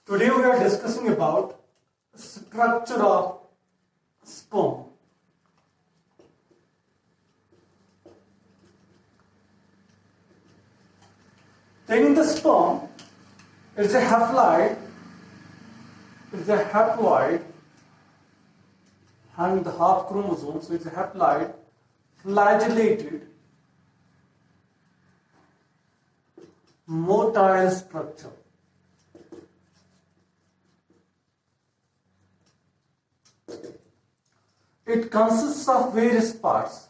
Today we are discussing about structure of sperm. Taking the sperm, it's a haploid, having the half chromosome, so it's a haploid, flagellated, motile structure. It consists of various parts.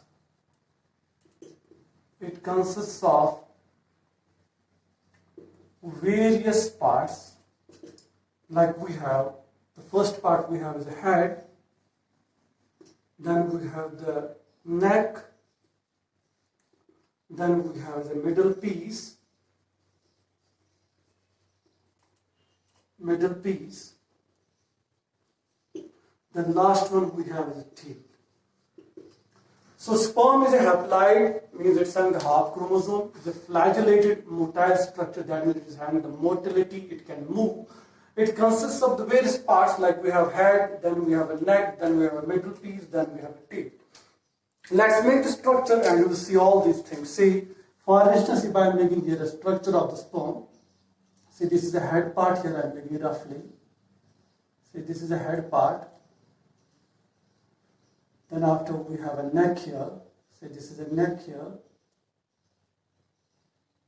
Like we have, the first part we have is the head, then we have the neck, then we have the middle piece, the last one we have is the tail. So sperm is a haploid, means it's having the half chromosome. It's a flagellated motile structure, that means it is having the motility, it can move. It consists of the various parts, like we have head, then we have a neck, then we have a middle piece, then we have a tail. Let's make the structure and you will see all these things. See, for instance, if I am making here the structure of the sperm, see this is the head part here, I am making roughly. See, this is the head part. Then after we have a neck here, say this is a neck here.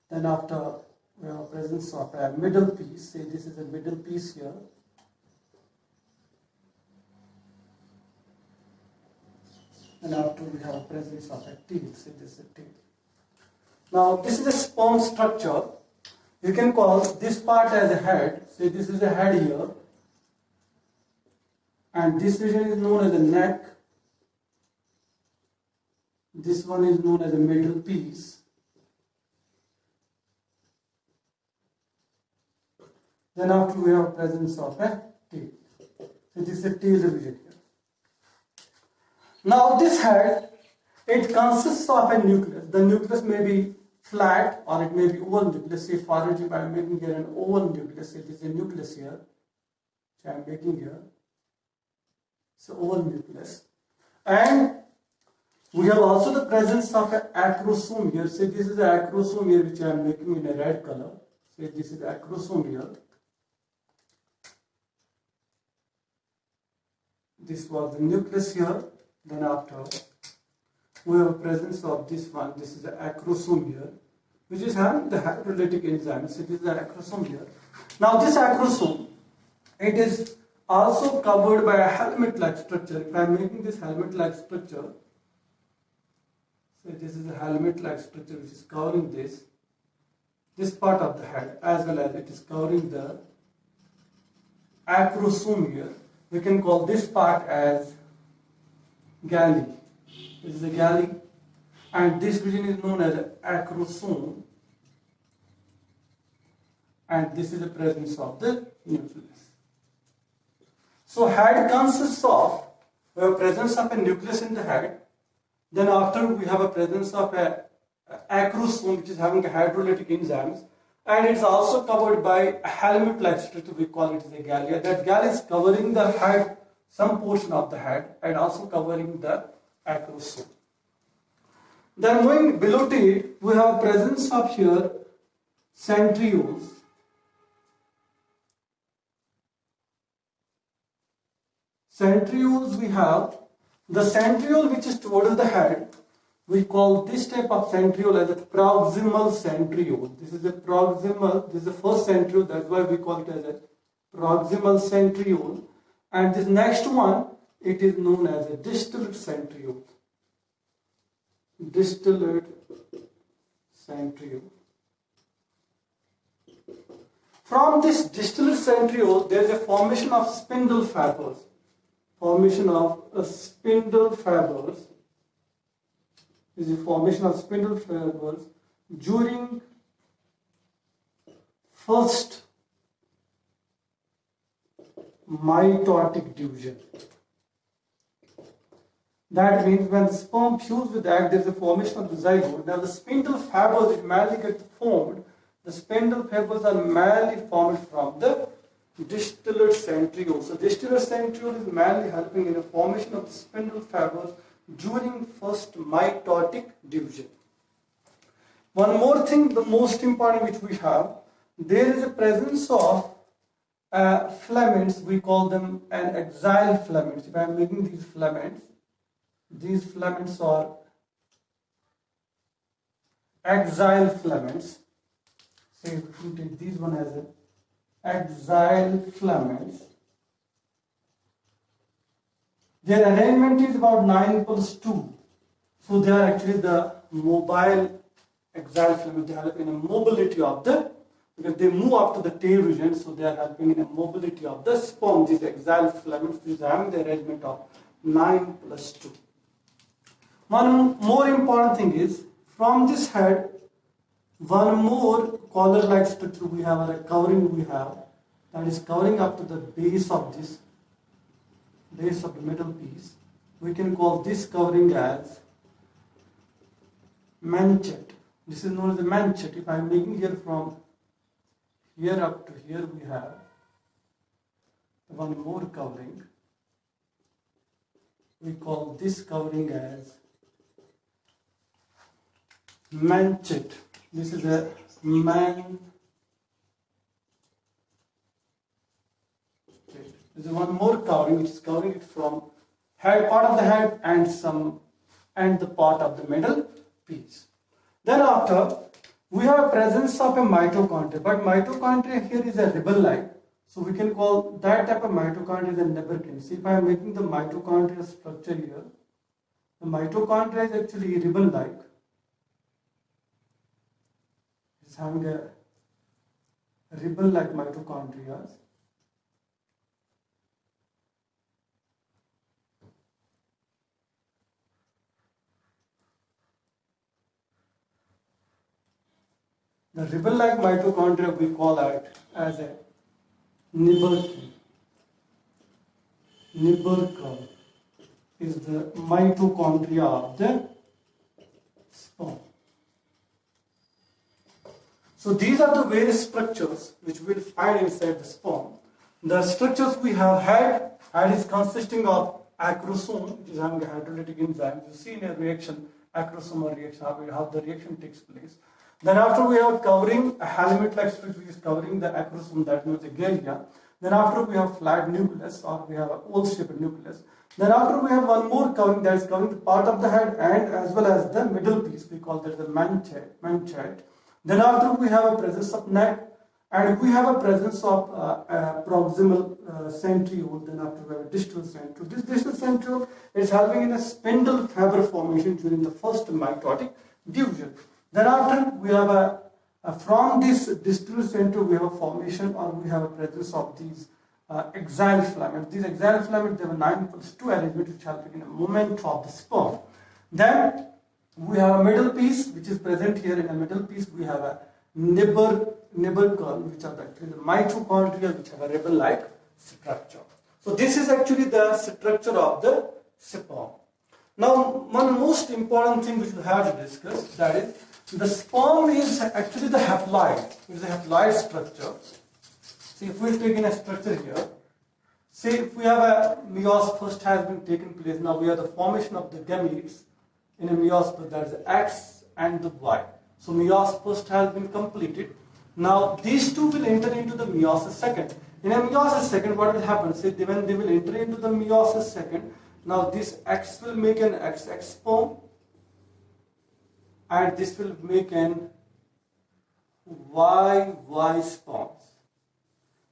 Then after we have presence of a middle piece, say this is a middle piece here. And after we have presence of a tail, say this is a tail. Now this is a sperm structure. You can call this part as a head, say this is a head here. And this region is known as a neck. This one is known as a middle piece. Then after we have presence of a tail. So this is a tail region here. Now this head, it consists of a nucleus. The nucleus may be flat or it may be oval nucleus. Say for example, I am making here an oval nucleus. Say this is a nucleus here. So I am making here. So oval nucleus. And we have also the presence of an acrosome here. Say this is the acrosome here which I am making in a red color. Say this is the acrosome here. This was the nucleus here. Then after we have a presence of this one. This is the acrosome here, which is having the hydrolytic enzyme. So this is the acrosome here. Now this acrosome, it is also covered by a helmet-like structure. If I am making this helmet-like structure, so this is a helmet-like structure which is covering this part of the head, as well as it is covering the acrosome here. We can call this part as galley. This is a galley, and this region is known as acrosome, and this is the presence of the nucleus. So head consists of the presence of a nucleus in the head. Then after we have a presence of a acrosome which is having a hydrolytic enzymes, and it's also covered by a helmet-like structure. We call it as a gallia. That gallia is covering the head, some portion of the head, and also covering the acrosome. Then going below to it, we have presence of here centrioles. Centrioles we have. The centriole which is towards the head, we call this type of centriole as a proximal centriole. This is a proximal, this is the first centriole, that's why we call it as a proximal centriole. And this next one, it is known as a distal centriole. Distal centriole. From this distal centriole, there is a formation of spindle fibers. Formation of spindle fibers is a formation of spindle fibers during first mitotic division. That means when the sperm fuse with the egg, there is a formation of the zygote. Now the spindle fibers, it mainly get formed. The spindle fibers are mainly formed from the distillate centriole. So distillate centriole is mainly helping in the formation of spindle fibers during first mitotic division. One more thing, the most important which we have, there is a presence of filaments, we call them an axial filaments. If I am making these filaments are axial filaments. Say if we take these one as an axial filaments. Their arrangement is about 9+2. So they are actually the mobile axial filaments. They are helping in a mobility of the, because they move up to the tail region, so they are helping in a mobility of the sperm. These axial filaments, which is having the arrangement of 9+2. One more important thing is, from this head, one more collar-like structure we have, or a covering we have, that is covering up to the base of this, base of the middle piece. We can call this covering as manchet. This is known as the manchet. If I am making here from here up to here, we have one more covering. We call this covering as manchet. This is a manchet. This is one more covering which is covering it from head, part of the head and the part of the middle piece. Then after, we have a presence of a mitochondria, but mitochondria here is a ribbon-like, so we can call that type of mitochondria the Neberkin. See, if I am making the mitochondria structure here, the mitochondria is actually ribbon-like. It's having a ribbon-like mitochondria. The ribbon-like mitochondria, we call it as a Neberkin. Neberkin is the mitochondria of the sperm. So these are the various structures which we will find inside the sperm. The structures we have head is consisting of acrosome, which is having a hydrolytic enzyme. You see in a reaction, acrosomal reaction, how the reaction takes place. Then after we have covering a helmet-like structure which is covering the acrosome, that means the glia. Then after we have flat nucleus, or we have an oval-shaped nucleus. Then after we have one more covering, that is covering the part of the head and as well as the middle piece. We call that the manchet. Then after we have a presence of neck, and we have a presence of proximal centriole. Then after we have a distal centriole. This distal centriole is helping in a spindle fiber formation during the first mitotic division. Then after we have from this distal centriole we have a formation, or we have a presence of these axial filaments. These axial filaments, they have a 9+2 arrangement which helping in a movement of the sperm. Then we have a middle piece which is present here. In the middle piece we have a Neberkin, which are actually the mitochondria which have a ribbon-like structure. So this is actually the structure of the sperm. Now, one most important thing which we have to discuss, that is, the sperm is actually the haploid. It is a haploid structure. See, if we take in a structure here, say if we have a meiosis first has been taken place, now we have the formation of the gametes in a meiosis, that is the X and the Y. So meiosis first has been completed. Now these two will enter into the meiosis second. In a meiosis second, what will happen? Say when they will enter into the meiosis second, now this X will make an XX sperm, and this will make an YY sperms.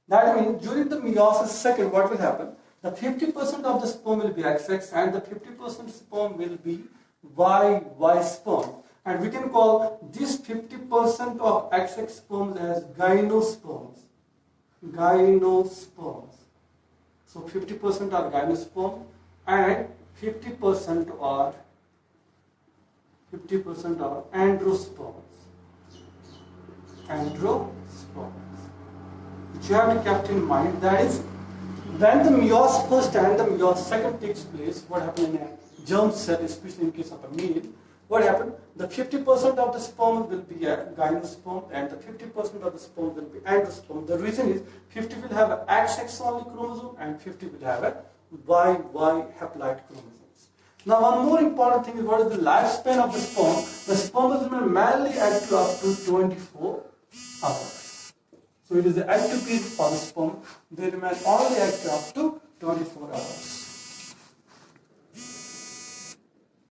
That means during the meiosis second, what will happen? The 50% of the sperm will be XX and the 50% sperm will be YY sperm. And we can call this 50% of XX sperms as gymnosperms. Gymnosperms. So 50% are gymnosperm and 50% are androsperms. Androsperms. Which you have to keep in mind, that is, when the meiosis first and the meiosis second takes place, what happens in a germ cell, especially in case of a male, what happened? The 50% of the sperm will be a gynosperm and the 50% of the sperm will be androsperm. The reason is 50 will have a XX only chromosome and 50 will have a YY haploid chromosomes. Now one more important thing is what is the lifespan of the sperm. The sperm is mainly active up to 24 hours. So it is the active period for the sperm. They remain only active up to 24 hours.